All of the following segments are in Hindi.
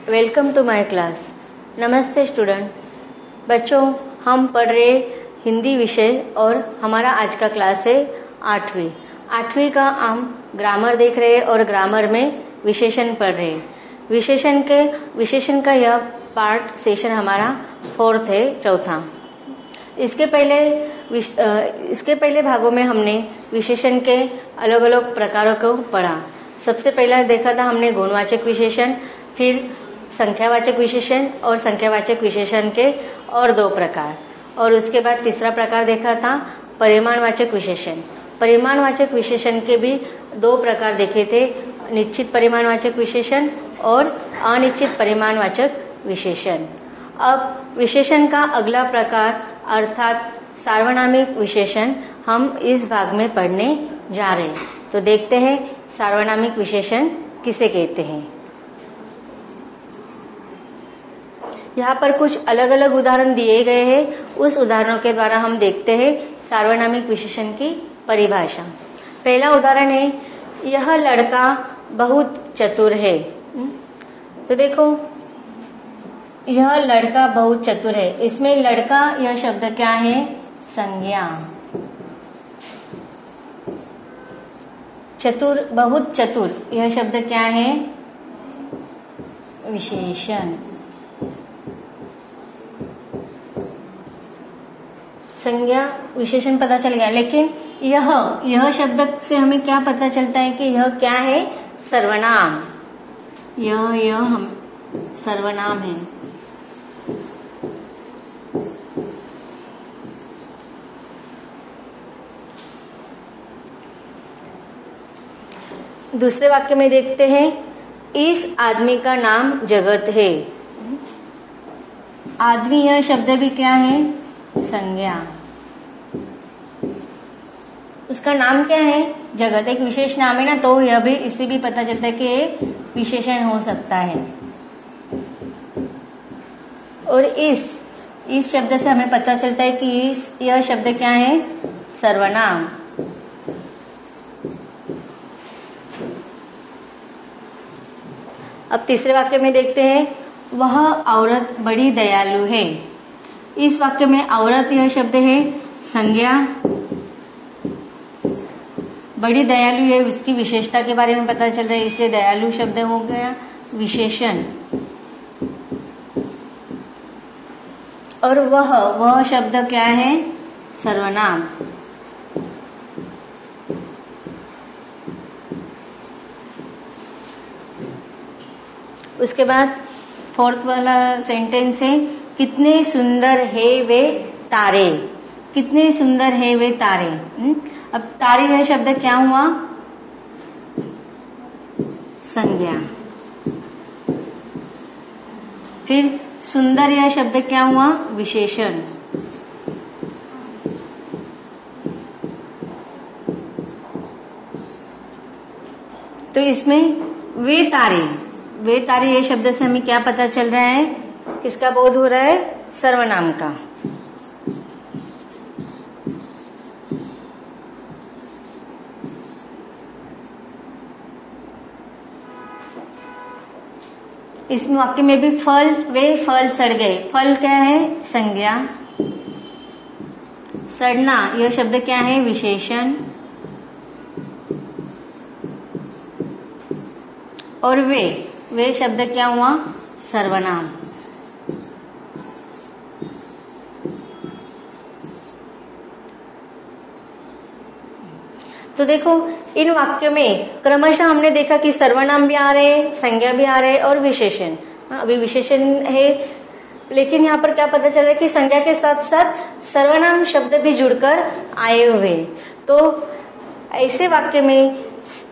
Welcome to my class. नमस्ते स्टूडेंट। बच्चों, हम पढ़ रहे हिंदी विषय और हमारा आज का क्लास है आठवीं का हम ग्रामर देख रहे हैं और ग्रामर में विशेषण पढ़ रहे हैं। विशेषण का यह पार्ट सेशन हमारा 4th है, चौथा। इसके पहले भागों में हमने विशेषण के अलग अलग प्रकारों को पढ़ा। सबसे पहला देखा था हमने गुणवाचक विशेषण, फिर संख्यावाचक विशेषण और संख्यावाचक विशेषण के और 2 प्रकार, और उसके बाद तीसरा प्रकार देखा था परिमाणवाचक विशेषण। परिमाणवाचक विशेषण के भी 2 प्रकार देखे थे, निश्चित परिमाणवाचक विशेषण और अनिश्चित परिमाणवाचक विशेषण। अब विशेषण का अगला प्रकार अर्थात सार्वनामिक विशेषण हम इस भाग में पढ़ने जा रहे हैं। तो देखते हैं सार्वनामिक विशेषण किसे कहते हैं। यहाँ पर कुछ अलग अलग उदाहरण दिए गए हैं। उस उदाहरणों के द्वारा हम देखते हैं सार्वनामिक विशेषण की परिभाषा। पहला उदाहरण है, यह लड़का बहुत चतुर है। तो देखो, यह लड़का बहुत चतुर है। इसमें लड़का यह शब्द क्या है? संज्ञा। चतुर, बहुत चतुर, यह शब्द क्या है? विशेषण। संज्ञा विशेषण पता चल गया, लेकिन यह शब्द से हमें क्या पता चलता है कि यह क्या है? सर्वनाम। यह हम सर्वनाम है। दूसरे वाक्य में देखते हैं, इस आदमी का नाम जगत है। आदमी यह शब्द भी क्या है? संज्ञा। उसका नाम क्या है? जगत। एक विशेष नाम है ना, तो यह भी, इससे भी पता चलता है कि ये विशेषण हो सकता है। और इस शब्द से हमें पता चलता है कि यह शब्द क्या है? सर्वनाम। अब तीसरे वाक्य में देखते हैं, वह औरत बड़ी दयालु है। इस वाक्य में औरत यह शब्द है संज्ञा। बड़ी दयालु है, उसकी विशेषता के बारे में पता चल रहा है, इसलिए दयालु शब्द हो गया विशेषण। और वह शब्द क्या है? सर्वनाम। उसके बाद 4th वाला सेंटेंस है, कितने सुंदर है वे तारे। कितने सुंदर है वे तारे। अब तारे यह शब्द क्या हुआ? संज्ञा। फिर सुंदर यह शब्द क्या हुआ? विशेषण। तो इसमें वे तारे ये शब्द से हमें क्या पता चल रहा है? किसका बोध हो रहा है? सर्वनाम का। इस वाक्य में भी वे फल सड़ गए। फल क्या है? संज्ञा। सड़ना यह शब्द क्या है? विशेषण। और वे शब्द क्या हुआ? सर्वनाम। तो देखो, इन वाक्यों में क्रमशः हमने देखा कि सर्वनाम भी आ रहे, संज्ञा भी आ रहे और विशेषण। अभी विशेषण है, लेकिन यहाँ पर क्या पता चल रहा है कि संज्ञा के साथ साथ सर्वनाम शब्द भी जुड़कर आए हुए। तो ऐसे वाक्य में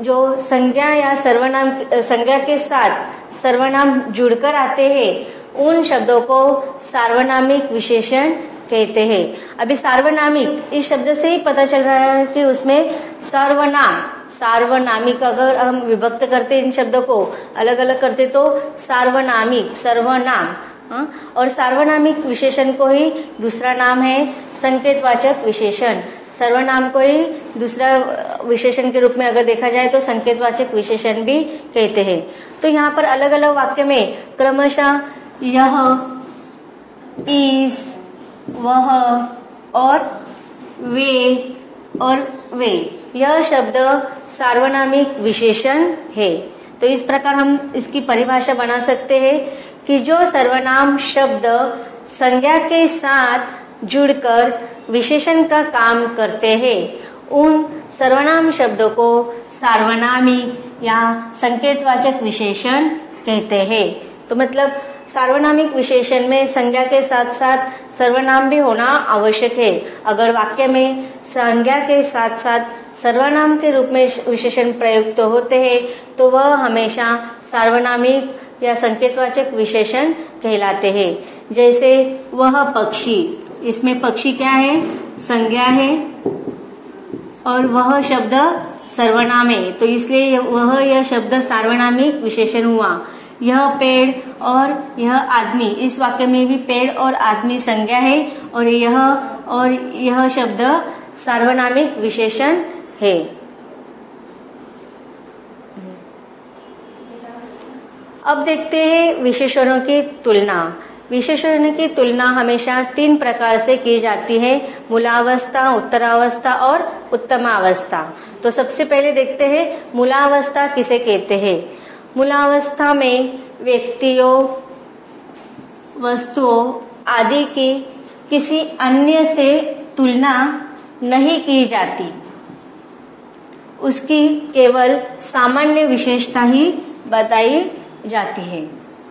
जो संज्ञा या संज्ञा के साथ सर्वनाम जुड़कर आते हैं, उन शब्दों को सार्वनामिक विशेषण कहते हैं। अभी सार्वनामिक इस शब्द से ही पता चल रहा है कि उसमें सार्वनामिक अगर हम विभक्त करते इन शब्दों को अलग अलग करते तो सार्वनामिक, सर्वनाम। और सार्वनामिक विशेषण को ही दूसरा नाम है संकेतवाचक विशेषण। सर्वनाम को ही दूसरा विशेषण के रूप में अगर देखा जाए तो संकेतवाचक विशेषण भी कहते हैं। तो यहाँ पर अलग अलग वाक्य में क्रमशः यह, इस, वह और वे यह शब्द सार्वनामिक विशेषण है। तो इस प्रकार हम इसकी परिभाषा बना सकते हैं कि जो सर्वनाम शब्द संज्ञा के साथ जुड़कर विशेषण का काम करते हैं उन सर्वनाम शब्दों को सार्वनामिक या संकेतवाचक विशेषण कहते हैं। तो मतलब सार्वनामिक विशेषण में संज्ञा के साथ साथ सर्वनाम भी होना आवश्यक है। अगर वाक्य में संज्ञा के साथ साथ सर्वनाम के रूप में विशेषण प्रयुक्त होते हैं तो वह हमेशा सार्वनामिक या संकेतवाचक विशेषण कहलाते हैं। जैसे वह पक्षी, इसमें पक्षी क्या है? संज्ञा है और वह शब्द सर्वनाम है, तो इसलिए वह यह शब्द सार्वनामिक विशेषण हुआ। यह पेड़ और यह आदमी, इस वाक्य में भी पेड़ और आदमी संज्ञा है और यह शब्द सार्वनामिक विशेषण है। अब देखते हैं विशेषणों की तुलना। विशेषणों की तुलना हमेशा 3 प्रकार से की जाती है, मूलावस्था, उत्तरावस्था और उत्तमावस्था। तो सबसे पहले देखते हैं मूलावस्था किसे कहते हैं। मूलावस्था में व्यक्तियों, वस्तुओं आदि की किसी अन्य से तुलना नहीं की जाती, उसकी केवल सामान्य विशेषता ही बताई जाती है।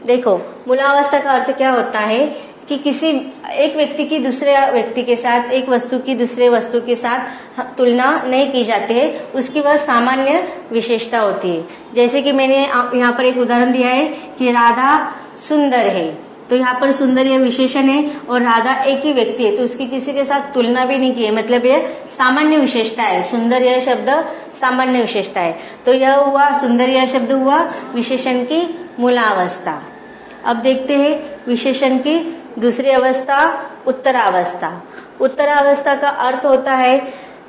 देखो, मूलावस्था का अर्थ क्या होता है कि किसी एक व्यक्ति की दूसरे व्यक्ति के साथ, एक वस्तु की दूसरे वस्तु के साथ तुलना नहीं की जाती है, उसकी वह सामान्य विशेषता होती है। जैसे कि मैंने यहाँ पर एक उदाहरण दिया है कि राधा सुंदर है, तो यहाँ पर सुंदर यह विशेषण है और राधा एक ही व्यक्ति है, तो उसकी किसी के साथ तुलना भी नहीं की है, मतलब यह सामान्य विशेषता है। सुंदर यह शब्द सामान्य विशेषता है, तो यह हुआ सुंदर यह शब्द हुआ विशेषण की मूलावस्था। अब देखते हैं विशेषण की दूसरी अवस्था, उत्तरावस्था। उत्तरावस्था का अर्थ होता है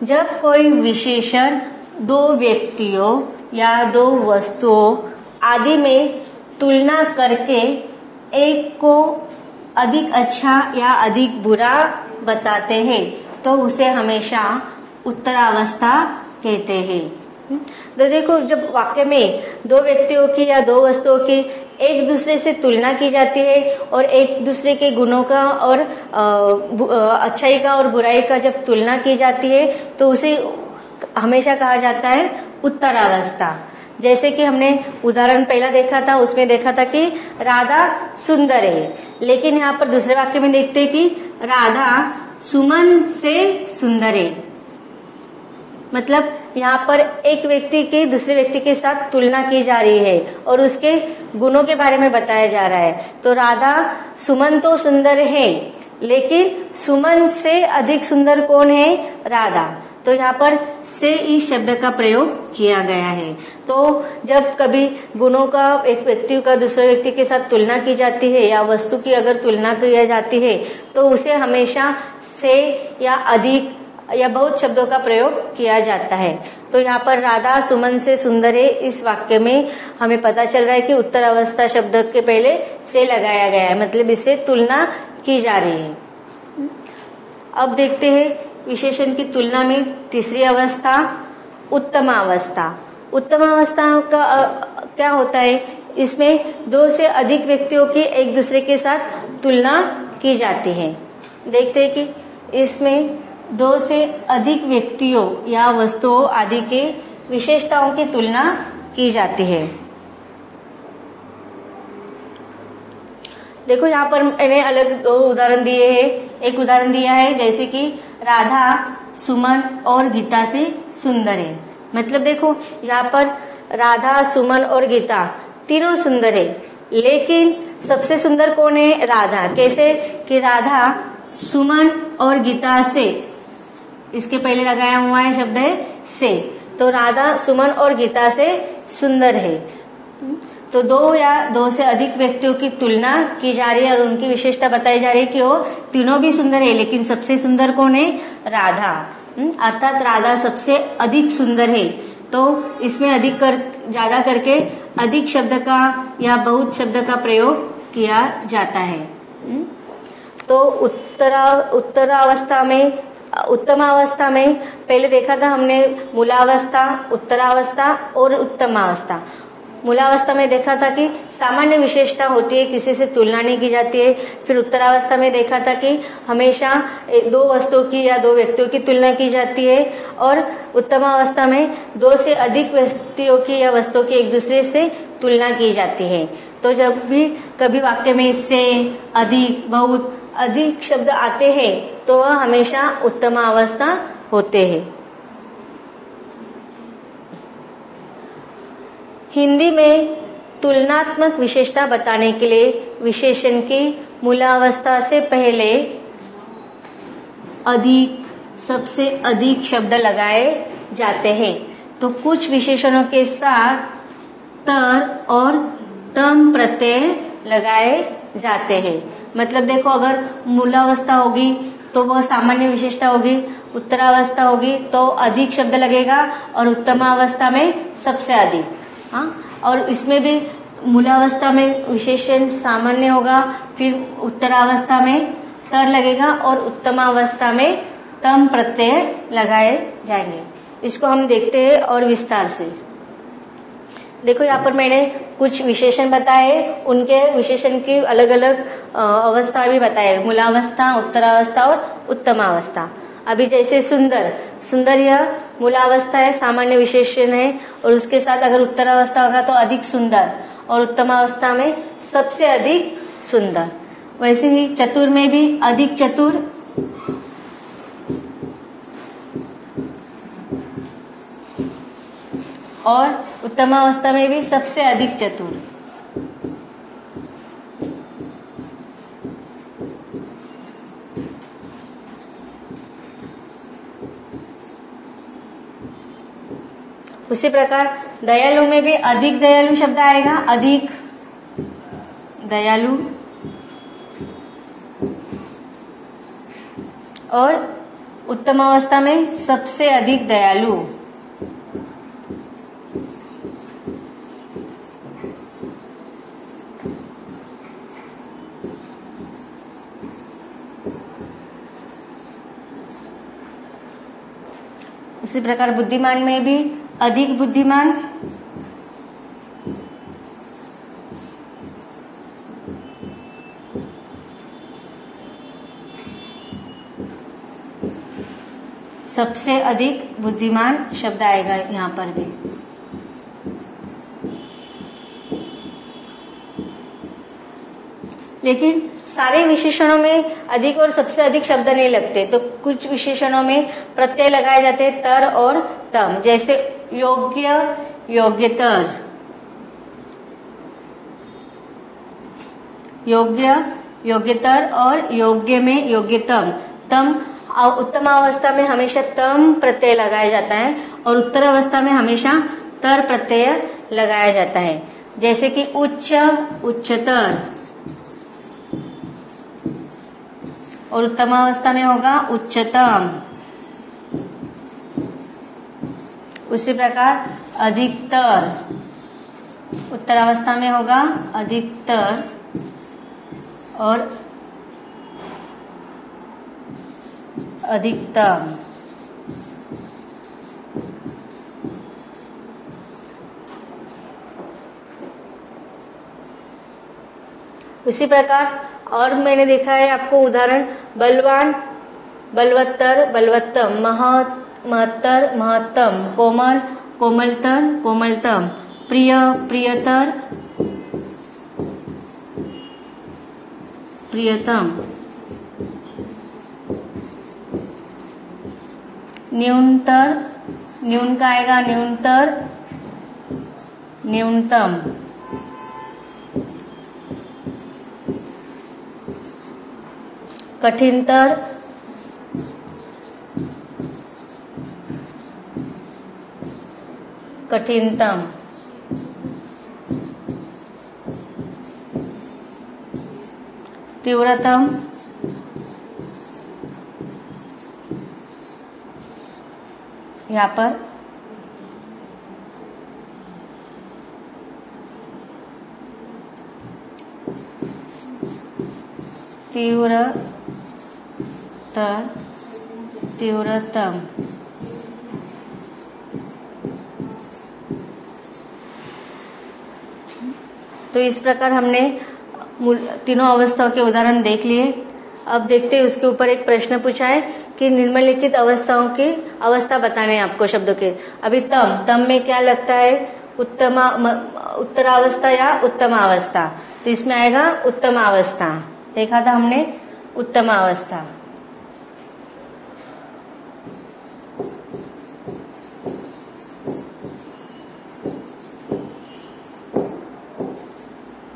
जब कोई विशेषण 2 व्यक्तियों या 2 वस्तुओं आदि में तुलना करके एक को अधिक अच्छा या अधिक बुरा बताते हैं तो उसे हमेशा उत्तरावस्था कहते हैं। तो देखो, जब वाक्य में 2 व्यक्तियों की या 2 वस्तुओं की एक दूसरे से तुलना की जाती है और एक दूसरे के गुणों का और अच्छाई का और बुराई का जब तुलना की जाती है तो उसे हमेशा कहा जाता है उत्तरावस्था। जैसे कि हमने उदाहरण पहला देखा था, उसमें देखा था कि राधा सुंदर है, लेकिन यहाँ पर दूसरे वाक्य में देखते हैं कि राधा सुमन से सुंदर है। मतलब यहाँ पर एक व्यक्ति की दूसरे व्यक्ति के साथ तुलना की जा रही है और उसके गुणों के बारे में बताया जा रहा है। तो राधा सुमन तो सुंदर है, लेकिन सुमन से अधिक सुंदर कौन है? राधा। तो यहाँ पर से इस शब्द का प्रयोग किया गया है। तो जब कभी गुणों का एक व्यक्ति का दूसरे व्यक्ति के साथ तुलना की जाती है या वस्तु की अगर तुलना की जाती है तो उसे हमेशा से या अधिक या बहुत शब्दों का प्रयोग किया जाता है। तो यहाँ पर राधा सुमन से सुंदर है, इस वाक्य में हमें पता चल रहा है कि उत्तरावस्था शब्द के पहले से लगाया गया है, मतलब इससे तुलना की जा रही है। अब देखते हैं विशेषण की तुलना में तीसरी अवस्था, उत्तमावस्था। उत्तमावस्था का क्या होता है? इसमें 2 से अधिक व्यक्तियों की एक दूसरे के साथ तुलना की जाती है। देखते हैं कि इसमें 2 से अधिक व्यक्तियों या वस्तुओं आदि के विशेषताओं की तुलना की जाती है। देखो, यहाँ पर मैंने अलग 2 उदाहरण दिए हैं। एक उदाहरण दिया है जैसे कि राधा सुमन और गीता से सुंदर है। मतलब देखो, यहाँ पर राधा, सुमन और गीता तीनों सुंदर है, लेकिन सबसे सुंदर कौन है? राधा। कैसे? कि राधा सुमन और गीता से, इसके पहले लगाया हुआ है शब्द है से, तो राधा सुमन और गीता से सुंदर है। तो 2 या 2 से अधिक व्यक्तियों की तुलना की जा रही है और उनकी विशेषता बताई जा रही है कि वो तीनों भी सुंदर है, लेकिन सबसे सुंदर कौन है? राधा। अर्थात राधा सबसे अधिक सुंदर है। तो इसमें ज्यादा करके अधिक शब्द का या बहुत शब्द का प्रयोग किया जाता है। तो उत्तरावस्था में, उत्तमावस्था में पहले देखा था हमने मूलावस्था, उत्तरावस्था और उत्तमावस्था। मूलावस्था में देखा था कि सामान्य विशेषता होती है, किसी से तुलना नहीं की जाती है। फिर उत्तरावस्था में देखा था कि हमेशा दो वस्तुओं की या दो व्यक्तियों की तुलना की जाती है। और उत्तमावस्था में दो से अधिक व्यक्तियों की या वस्तुओं की एक दूसरे से तुलना की जाती है। तो जब भी कभी वाक्य में इससे, अधिक, बहुत, अधिक शब्द आते हैं तो वह हमेशा उत्तमावस्था होते हैं। हिंदी में तुलनात्मक विशेषता बताने के लिए विशेषण की मूलावस्था से पहले अधिक, सबसे अधिक शब्द लगाए जाते हैं। तो कुछ विशेषणों के साथ तर और तम प्रत्यय लगाए जाते हैं। मतलब देखो, अगर मूलावस्था होगी तो वह सामान्य विशेषता होगी, उत्तरावस्था होगी तो अधिक शब्द लगेगा और उत्तमावस्था में सबसे अधिक। और इसमें भी मूलावस्था में विशेषण सामान्य होगा, फिर उत्तरावस्था में तर लगेगा और उत्तमावस्था में तम प्रत्यय लगाए जाएंगे। इसको हम देखते हैं और विस्तार से। देखो, यहाँ पर मैंने कुछ विशेषण बताए, उनके विशेषण की अलग अलग अवस्था भी बताए, मूलावस्था, उत्तरावस्था और उत्तमावस्था। अभी जैसे सुंदर, सुंदर यह मूलावस्था है, सामान्य विशेषण है, और उसके साथ अगर उत्तरावस्था होगा तो अधिक सुंदर, और उत्तमावस्था में सबसे अधिक सुंदर। वैसे ही चतुर में भी अधिक चतुर, और उत्तमावस्था में भी सबसे अधिक चतुर। उसी प्रकार दयालु में भी अधिक दयालु शब्द आएगा, अधिक दयालु, और उत्तमावस्था में सबसे अधिक दयालु। उसी प्रकार बुद्धिमान में भी अधिक बुद्धिमान, सबसे अधिक बुद्धिमान शब्द आएगा यहाँ पर भी। लेकिन सारे विशेषणों में अधिक और सबसे अधिक शब्द नहीं लगते, तो कुछ विशेषणों में प्रत्यय लगाए जाते हैं, तर और तम। जैसे योग्य, योग्यतर, योग्य, योग्यतर, और योग्य में योग्यतम। तम उत्तमावस्था में हमेशा तम प्रत्यय लगाया जाता है और उत्तरावस्था में हमेशा तर प्रत्यय लगाया जाता है। जैसे कि उच्च, उच्चतर, और उत्तमावस्था में होगा उच्चतम। उसी प्रकार अधिकतर, उत्तरावस्था में होगा अधिकतर, और अधिकतम। उसी प्रकार और मैंने देखा है आपको उदाहरण, बलवान, बलवत्तर, बलवत्तम, महत्तर, महत्तम, कोमल, कोमलतर, कोमलतम, प्रिय, प्रियतर, प्रियतम, न्यूनतर, न्यून का आएगा न्यूनतर, न्यूनतम, कठिनतर, कठिनतम, तीव्रतम, यहाँ पर तीव्रतर, तीव्रतम, तो इस प्रकार हमने तीनों अवस्थाओं के उदाहरण देख लिए। अब देखते हैं उसके ऊपर एक प्रश्न पूछा है कि निम्नलिखित अवस्थाओं की अवस्था बताने हैं आपको शब्दों के। अभी तम में क्या लगता है, उत्तरावस्था या उत्तमावस्था, तो इसमें आएगा उत्तमावस्था। देखा था हमने उत्तमावस्था।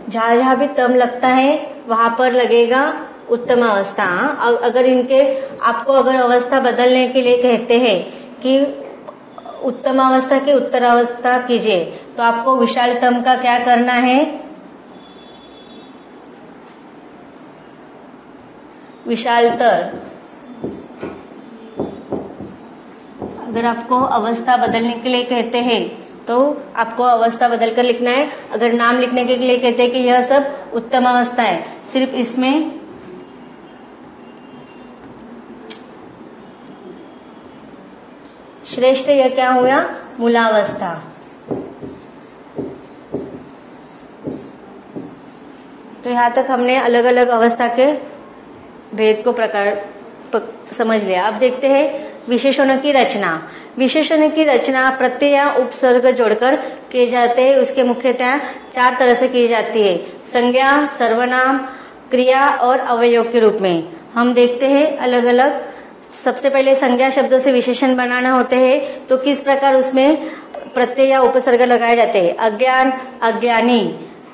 जहां जहां भी तम लगता है वहां पर लगेगा उत्तम अवस्था। अगर इनके आपको अगर अवस्था बदलने के लिए कहते हैं कि उत्तम अवस्था की उत्तरावस्था कीजिए, तो आपको विशालतम का क्या करना है, विशालतर। अगर आपको अवस्था बदलने के लिए कहते हैं तो आपको अवस्था बदलकर लिखना है। अगर नाम लिखने के लिए कहते हैं कि यह सब उत्तम अवस्था है, सिर्फ इसमें श्रेष्ठ यह क्या हुआ, मूलावस्था। तो यहाँ तक हमने अलग अलग अवस्था के भेद को समझ लिया। अब देखते हैं विशेषणों की रचना। विशेषणों की रचना प्रत्यय या उपसर्ग जोड़कर किए जाते हैं। उसके मुख्यतः 4 तरह से की जाती है, संज्ञा, सर्वनाम, क्रिया और अवयव के रूप में। हम देखते हैं अलग अलग। सबसे पहले संज्ञा शब्दों से विशेषण बनाना होते हैं, तो किस प्रकार उसमें प्रत्यय या उपसर्ग लगाए जाते हैं। अज्ञान, अज्ञानी,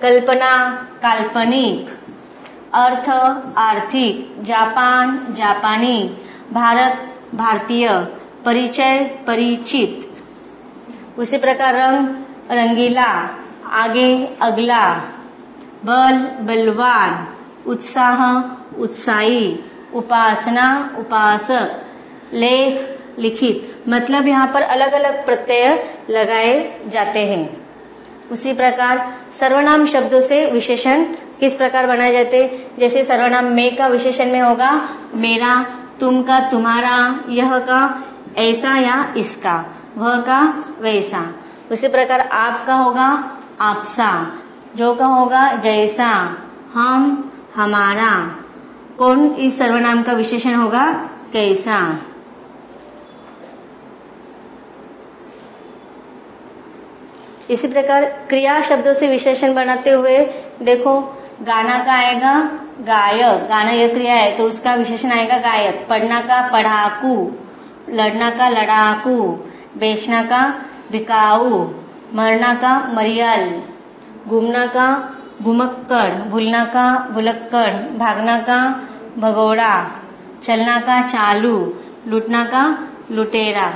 कल्पना, काल्पनिक, अर्थ, आर्थिक, जापान, जापानी, भारत, भारतीय, परिचय, परिचित। उसी प्रकार रंग, रंगीला, आगे, अगला, बल, बलवान, उत्साह, उत्साही, उपासना, उपासक, लेख, लिखित। मतलब यहाँ पर अलग अलग प्रत्यय लगाए जाते हैं। उसी प्रकार सर्वनाम शब्दों से विशेषण किस प्रकार बनाए जाते, जैसे सर्वनाम में का विशेषण में होगा मेरा, तुम का तुम्हारा, यह का ऐसा या इसका, वह का वैसा। उसी प्रकार आप का होगा आपसा, जो का होगा जैसा, हम, हमारा। कौन इस सर्वनाम का विशेषण होगा, कैसा। इसी प्रकार क्रिया शब्दों से विशेषण बनाते हुए देखो, गाना का आएगा गायक, गाना यह क्रिया है तो उसका विशेषण आएगा गायक। पढ़ना का पढ़ाकू, लड़ना का लड़ाकू, बेचना का बिकाऊ, मरना का मरियल, घूमना का घुमक्कड़, भूलना का भुलक्कड़, भागना का भगोड़ा, चलना का चालू, लूटना का लुटेरा।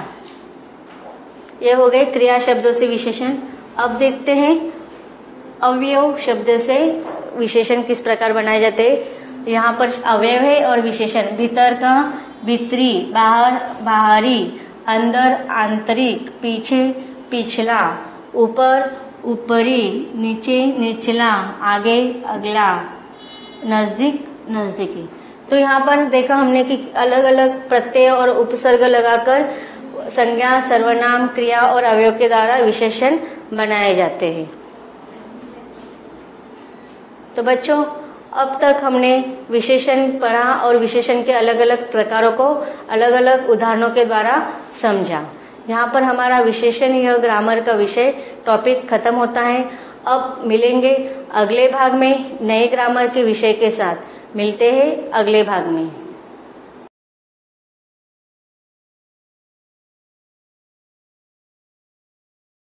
ये हो गए क्रिया शब्दों से विशेषण। अब देखते हैं अवयव शब्द से विशेषण किस प्रकार बनाए जाते हैं। यहाँ पर अवयव है और विशेषण, भीतर का भीतरी, बाहर बाहरी, अंदर आंतरिक, पीछे पिछला, ऊपर ऊपरी, नीचे निचला, आगे अगला, नजदीक नजदीकी। तो यहाँ पर देखा हमने कि अलग अलग प्रत्यय और उपसर्ग लगाकर संज्ञा, सर्वनाम, क्रिया और अवयव के द्वारा विशेषण बनाए जाते हैं। तो बच्चों, अब तक हमने विशेषण पढ़ा और विशेषण के अलग अलग प्रकारों को अलग अलग उदाहरणों के द्वारा समझा। यहाँ पर हमारा विशेषण यह ग्रामर का विषय टॉपिक खत्म होता है। अब मिलेंगे अगले भाग में नए ग्रामर के विषय के साथ। मिलते हैं अगले भाग में।